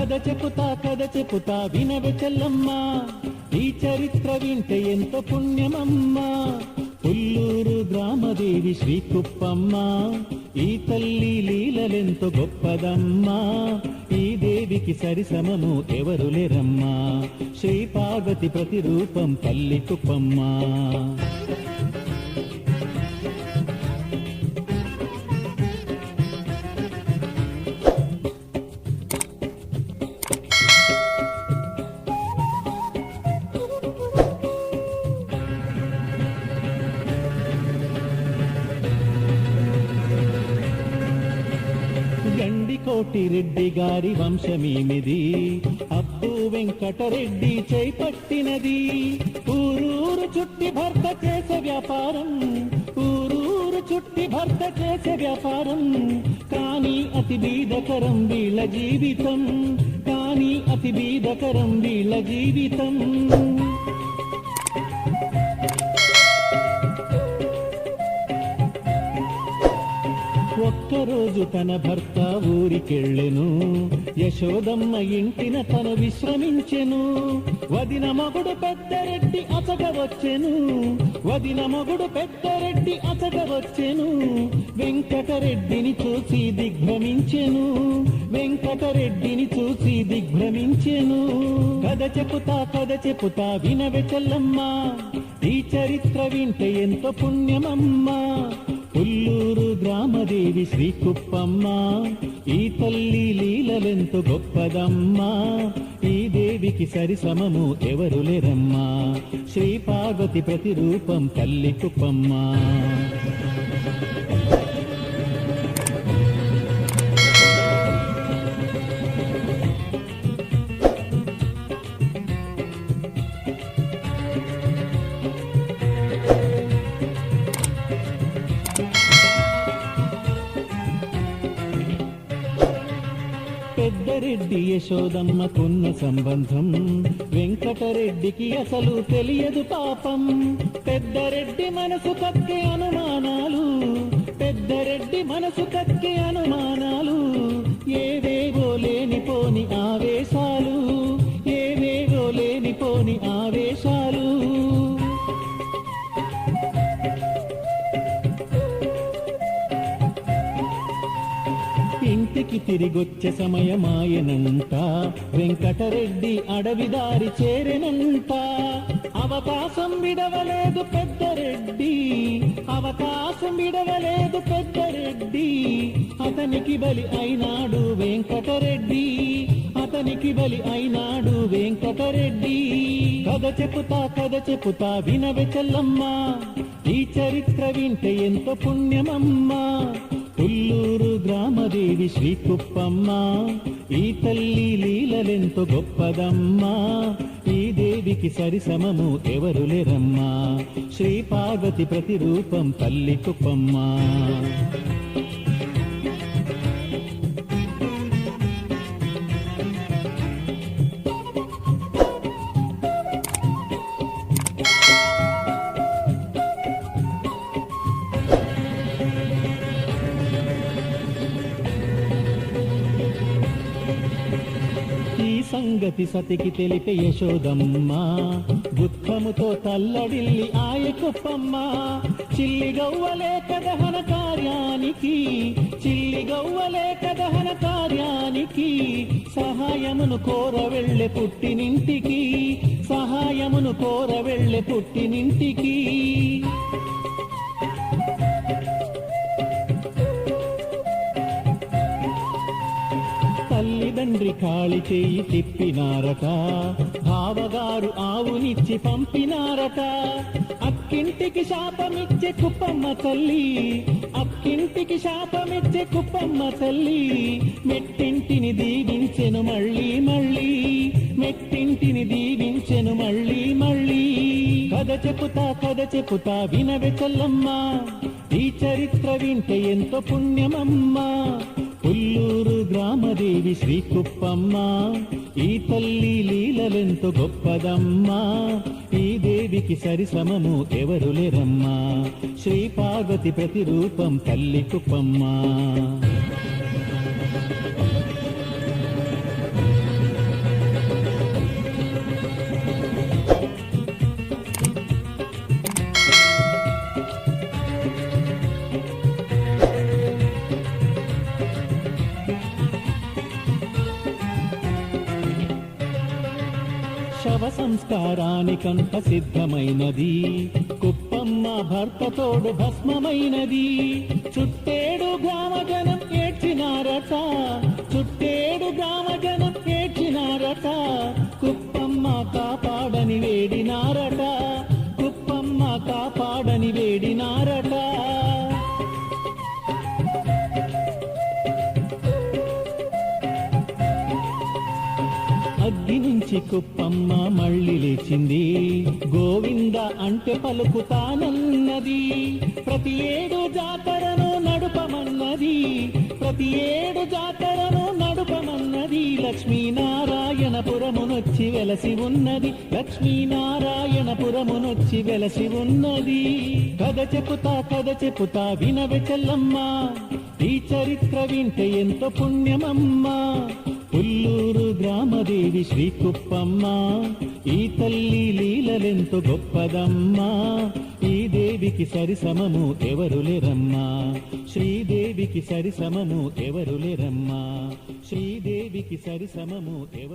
కథ చెప్పుతా వినవే చెల్లమ్మ, ఈ చరిత్ర వింటే ఎంత పుణ్యమమ్మా. పుల్లూరు గ్రామదేవి శ్రీ కుప్పమ్మ, ఈ తల్లి లీలలెంతో గొప్పదమ్మా. ఈ దేవికి సరిసమము ఎవరు లేరమ్మా. శ్రీ పార్వతి ప్రతిరూపం తల్లి కుప్పమ్మ. కోటిరెడ్డి గారి వంశమీమిది, అప్పు వెంకటరెడ్డి చేపట్టినది. ఊరూరు చుట్టి భర్త చేసే వ్యాపారం, ఊరూరు చుట్టి భర్త చేసే వ్యాపారం. కానీ అతి బీదకరం వీళ్ళ జీవితం, కానీ అతి బీదకరం వీళ్ళ జీవితం. ఒక్కరోజు తన భర్త ఊరికెళ్ళెను, యశోదమ్మ ఇంటిన తను విశ్రమించెను. వదిన మొగుడు పెద్దరెడ్డి అచగవచ్చెను, వదిన మొగుడు పెద్దరెడ్డి అచగవచ్చెను. వెంకటరెడ్డిని చూసి దిగ్భ్రమించెను, వెంకటరెడ్డిని చూసి దిగ్భ్రమించెను. కథ చెప్పుతా వినవే చెల్లమ్మ, ఈ చరిత్ర వింటే ఎంతో పుణ్యమమ్మా. పుల్లూరు గ్రామదేవి శ్రీ కుప్పమ్మ, ఈ తల్లి లీలలెంతో గొప్పదమ్మా. ఈ దేవికి సరిసమము ఎవరు లేరమ్మా. శ్రీ పార్వతి ప్రతిరూపం తల్లి కుప్పమ్మ. పెద్దరెడ్డి యశోదమ్మకున్న సంబంధం వెంకటరెడ్డికి అసలు తెలియదు పాపం. పెద్దరెడ్డి మనసు కక్కే అనుమానాలు, పెద్దరెడ్డి మనసు కక్కే అనుమానాలు. ఏవేవో లేనిపోని ఆవేశాలు, ఏవేవో లేనిపోని ఆవేశాలు. ఇంటికి తిరిగొచ్చే సమయమాయనంట, వెంకటరెడ్డి అడవిదారి చేరెనంట. అవకాశం విడవలేదు పెద్దరెడ్డి, అవకాశం విడవలేదు పెద్దరెడ్డి. అతనికి బలి అయినాడు వెంకటరెడ్డి, అతనికి బలి అయినాడు వెంకటరెడ్డి. కథ చెప్పుతా వినవే చెల్లమ్మ, ఈ చరిత్ర వింటే ఎంతో పుణ్యమమ్మా. పుల్లూరు గ్రామదేవి శ్రీ కుప్పమ్మ, ఈ తల్లి లీలలెంతో గొప్పదమ్మా. ఈ దేవికి సరిసమము ఎవరు లేరమ్మా. శ్రీ పార్వతి ప్రతిరూపం తల్లి కుప్పమ్మ. సంగతి సతికి తెలిపే యశోదమ్మ, దుఃఖముతో తల్లడిల్లి ఆయ కుప్పమ్మ. చిల్లిగవ్వలేక దహన కార్యానికి, చిల్లిగవ్వలేక దహన కార్యానికి. సహాయమును కోర వెళ్ళే పుట్టినింటికి, సహాయమును కోర వెళ్ళే పుట్టినింటికి. తల్లిదండ్రి కాళి చేయి తిప్పినారట, బావగారు ఆవునిచ్చి పంపినారట. అక్కింటికి శాపమిచ్చే కుప్పమ్మ తల్లి, అక్కింటికి శాపమిచ్చే కుప్పమ్మ తల్లి. మెట్టింటిని దీవించెను మళ్ళీ మళ్ళీ, మెట్టింటిని దీవించెను మళ్ళీ మళ్ళీ. కథ చెప్పుతా వినవే చెల్లమ్మ, ఈ చరిత్ర వింటే ఎంతో పుణ్యమమ్మా. పుల్లూరు గ్రామదేవి శ్రీ కుప్పమ్మ, ఈ తల్లి లీలలెంతో గొప్పదమ్మా. ఈ దేవికి సరిసమము ఎవరు లేరమ్మా. శ్రీ పార్వతి ప్రతిరూపం తల్లి కుప్పమ్మ. సంస్కారానికంత సిద్ధమైనది కుప్పమ్మ భర్త తోడు భస్మమైనది చుట్టేడు గ్రామ జనం ఏడ్చినారట చుట్టేడు గ్రామ జనం ఏడ్చినారట కుప్పమ్మ కాపాడని వేడినారట కుప్పమ్మ కాపాడని వేడినారట అగ్గి నుంచి కుప్పమ్మ మళ్ళీ లేచింది గోవింద అంటే పలుకుతానన్నది ప్రతి ఏడు జాతరను నడుపమన్నది ప్రతి ఏడు జాతరను నడుపమన్నది లక్ష్మీనారాయణపురమునొచ్చి వెలసి ఉన్నది లక్ష్మీనారాయణపురమునొచ్చి వెలసి ఉన్నది కథ చెప్పుతా వినవె చెల్లమ్మ ఈ చరిత్ర వింటే ఎంతో పుణ్యమమ్మా పుల్లూరు గ్రామదేవి శ్రీ కుప్పమ్మ ఈ తల్లి లీలలెంతో గొప్పదమ్మా ఈ దేవికి సరిసమము ఎవరు లేరమ్మా శ్రీదేవికి సరిసమము ఎవరు లేరమ్మా శ్రీదేవికి సరిసమము ఎవరు